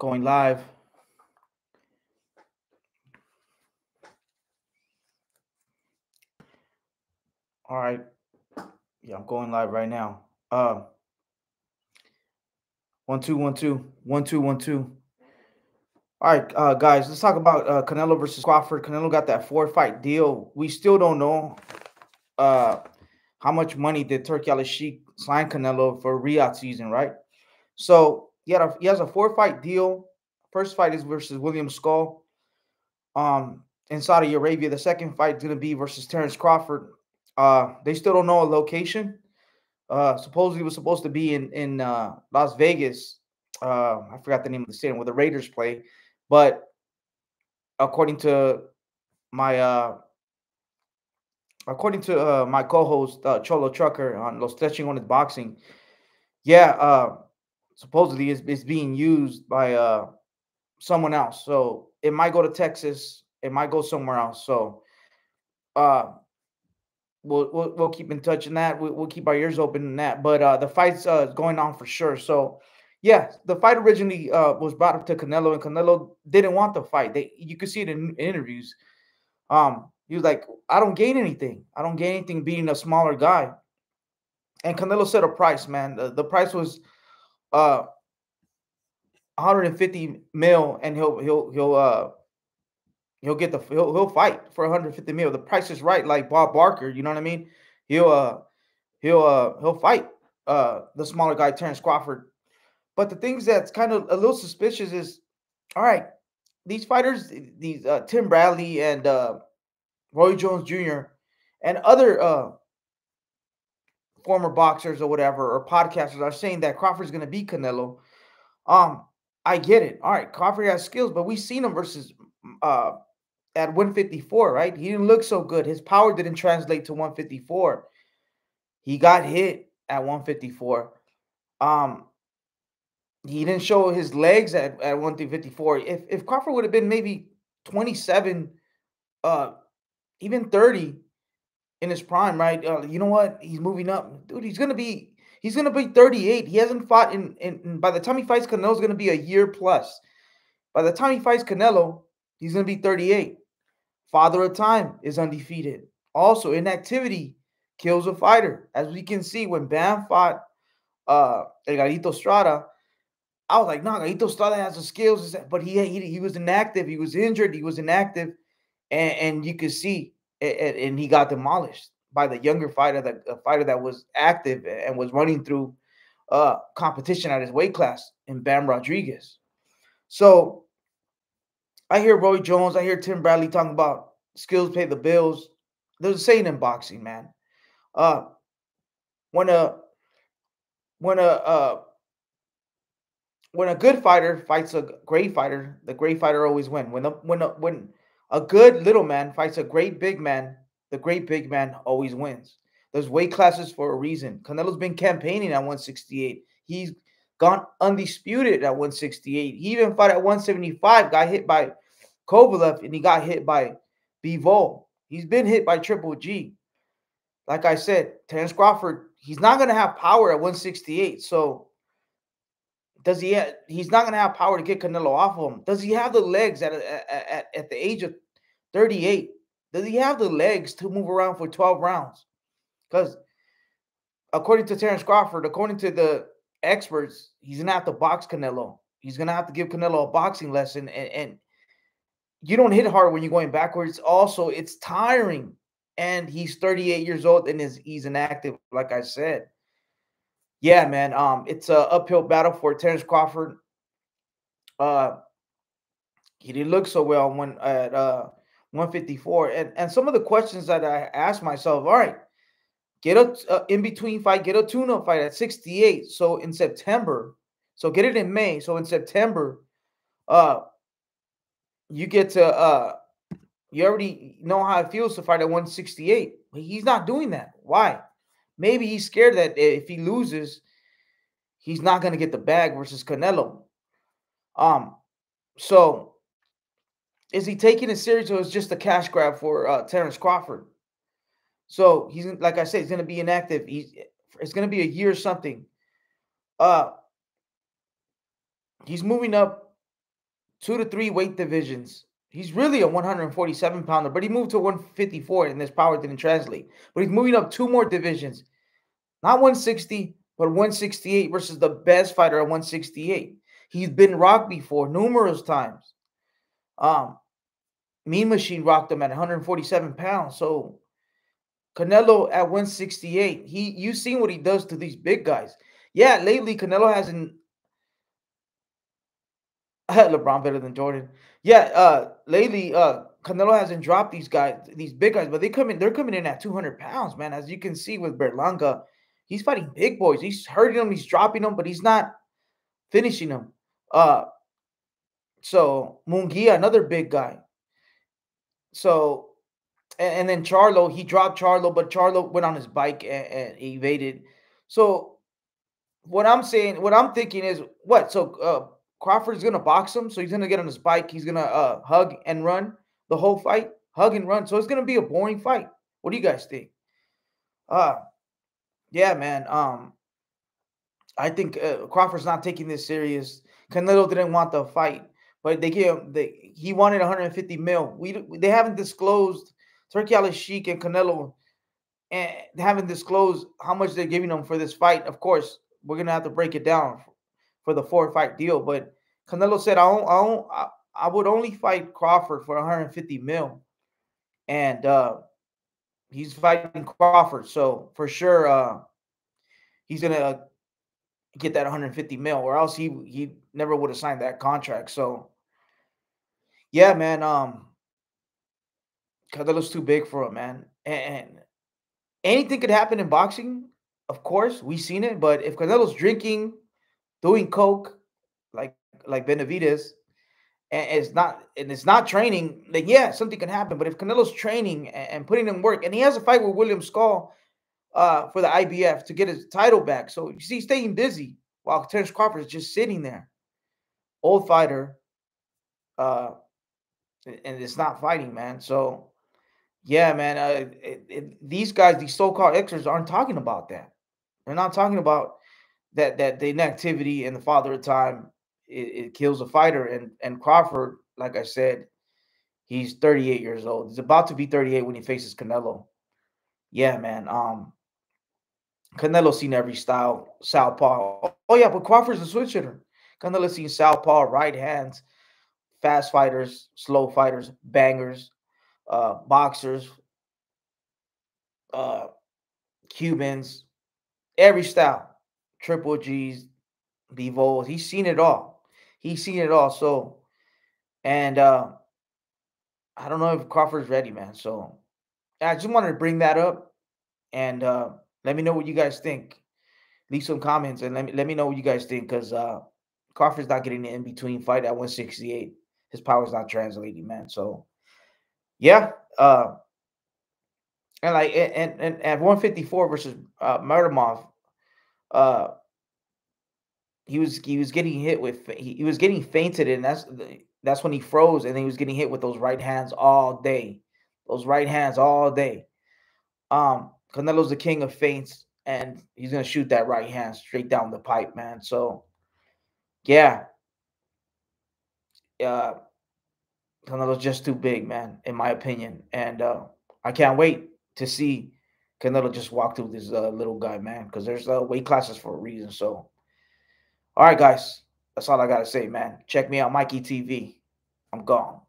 Going live. All right. Yeah, I'm going live right now. 1 2 1 2 1 2 1 2. All right, guys, let's talk about Canelo versus Crawford. Canelo got that 4-fight deal. We still don't know uh how much money did Turki Al-Sheikh sign Canelo for Riyadh season, right? So he has a 4-fight deal. First fight is versus William Skull in Saudi Arabia. The second fight is gonna be versus Terrence Crawford. They still don't know a location. Supposedly it was supposed to be in Las Vegas. I forgot the name of the stadium where the Raiders play, but according to my my co-host Cholo Trucker on Los Stretching on His Boxing, yeah, supposedly it's being used by someone else. So it might go to Texas, it might go somewhere else. So uh, we'll keep in touch in that. We'll keep our ears open in that. But the fight's going on for sure. So yeah, the fight originally was brought up to Canelo, and Canelo didn't want the fight. You could see it in interviews. He was like, "I don't gain anything. I don't gain anything being a smaller guy." And Canelo set a price, man. The price was 150 mil, and he'll fight for 150 mil. The price is right, like Bob Barker. You know what I mean? He'll uh he'll fight the smaller guy, Terrence Crawford. But the things that's kind of a little suspicious is, all right, these fighters, these Tim Bradley and Roy Jones Jr. and other former boxers or whatever or podcasters are saying that Crawford's going to beat Canelo. Um, I get it. All right, Crawford has skills, but we've seen him versus uh at 154, right? He didn't look so good. His power didn't translate to 154. He got hit at 154. Um, he didn't show his legs at 154. If Crawford would have been maybe 27, uh, even 30 in his prime, right? You know what? He's moving up, dude. He's gonna be 38. He hasn't fought in by the time he fights Canelo, it's gonna be a year plus. By the time he fights Canelo, he's gonna be 38. Father of Time is undefeated. Also, inactivity kills a fighter. As we can see, when Bam fought El Galito Strada, I was like, no, Galito Strada has the skills, but he was inactive. He was injured. He was inactive, and you could see, and he got demolished by the younger fighter, the fighter that was active and was running through competition at his weight class in Bam Rodriguez. So I hear Roy Jones, I hear Tim Bradley talking about skills pay the bills. There's a saying in boxing, man. Uh, when a when a when a good fighter fights a great fighter, the great fighter always win. When a good little man fights a great big man, the great big man always wins. There's weight classes for a reason. Canelo's been campaigning at 168. He's gone undisputed at 168. He even fought at 175, got hit by Kovalev, and he got hit by Bivol. He's been hit by Triple G. Like I said, Terrence Crawford, he's not going to have power at 168. So he's not going to have power to get Canelo off of him. Does he have the legs at the age of 38? Does he have the legs to move around for 12 rounds? Because according to Terrence Crawford, according to the experts, he's going to have to box Canelo. He's going to have to give Canelo a boxing lesson. And you don't hit hard when you're going backwards. Also, it's tiring. And he's 38 years old and he's inactive, like I said. Yeah, man. It's a uphill battle for Terrence Crawford. Uh, he didn't look so well when at 154. And some of the questions that I asked myself, all right, get a in between fight, get a tune-up fight at 68. So in September, so get it in May. So in September, uh, you get to you already know how it feels to fight at 168. But he's not doing that. Why? Maybe he's scared that if he loses, he's not going to get the bag versus Canelo. So is he taking it serious, or is it just a cash grab for Terrence Crawford? So he's, like I said, he's going to be inactive. It's going to be a year or something. Uh, he's moving up 2 to 3 weight divisions. He's really a 147 pounder, but he moved to 154 and his power didn't translate. But he's moving up 2 more divisions. Not 160, but 168 versus the best fighter at 168. He's been rocked before numerous times. Um, Mean Machine rocked him at 147 pounds. So Canelo at 168, you've seen what he does to these big guys. Yeah, lately Canelo hasn't LeBron better than Jordan. Yeah, lately Canelo hasn't dropped these guys, these big guys, but they're coming in at 200 pounds, man. As you can see with Berlanga, he's fighting big boys. He's hurting them, he's dropping them, but he's not finishing them. Uh, so Munguia, another big guy. So and then Charlo, he dropped Charlo, but Charlo went on his bike and evaded. So what I'm thinking is what? So Crawford's gonna box him, so he's gonna get on his bike, he's gonna hug and run the whole fight, hug and run. So it's gonna be a boring fight. What do you guys think? Uh yeah, man. I think Crawford's not taking this serious. Canelo didn't want the fight, but he wanted 150 mil. They haven't disclosed Turkey Al Sheikh and Canelo and they haven't disclosed how much they're giving them for this fight. Of course, we're gonna have to break it down for the 4-fight deal. But Canelo said, I would only fight Crawford for 150 mil, and he's fighting Crawford, so for sure he's gonna get that 150 mil, or else he never would have signed that contract. So yeah, man, Canelo's too big for him, man, and anything could happen in boxing. Of course, we've seen it, but if Canelo's drinking, doing coke, like Benavides, and it's not training, then yeah, something can happen. But if Canelo's training and putting in work, and he has a fight with William Skull for the IBF to get his title back, so you see, he's staying busy while Terence Crawford is just sitting there, old fighter, uh, and it's not fighting, man. So yeah, man, these guys, these so-called extras, aren't talking about that. They're not talking about that the inactivity and the father of time it kills a fighter. And Crawford, like I said, he's 38 years old. He's about to be 38 when he faces Canelo. Yeah, man. Canelo's seen every style, southpaw. Oh yeah, but Crawford's a switch hitter. Canelo's seen southpaw, right hands, fast fighters, slow fighters, bangers, boxers, uh, Cubans, every style, triple G's, Bivol. He's seen it all. He's seen it all. So, and I don't know if Crawford's ready, man. So, I just wanted to bring that up and let me know what you guys think. Leave some comments and let me know what you guys think because Crawford's not getting the in between fight at 168. His power's not translating, man. So, yeah. And like and at 154 versus Murdomov, uh, he was getting hit with he was getting fainted, and that's when he froze, and then he was getting hit with those right hands all day, those right hands all day. Canelo's the king of feints, and he's gonna shoot that right hand straight down the pipe, man. So yeah, uh, Canelo's just too big, man, in my opinion, and I can't wait to see Canelo just walk through this little guy, man, because there's weight classes for a reason. So. All right, guys. That's all I got to say, man. Check me out, Mikey TV. I'm gone.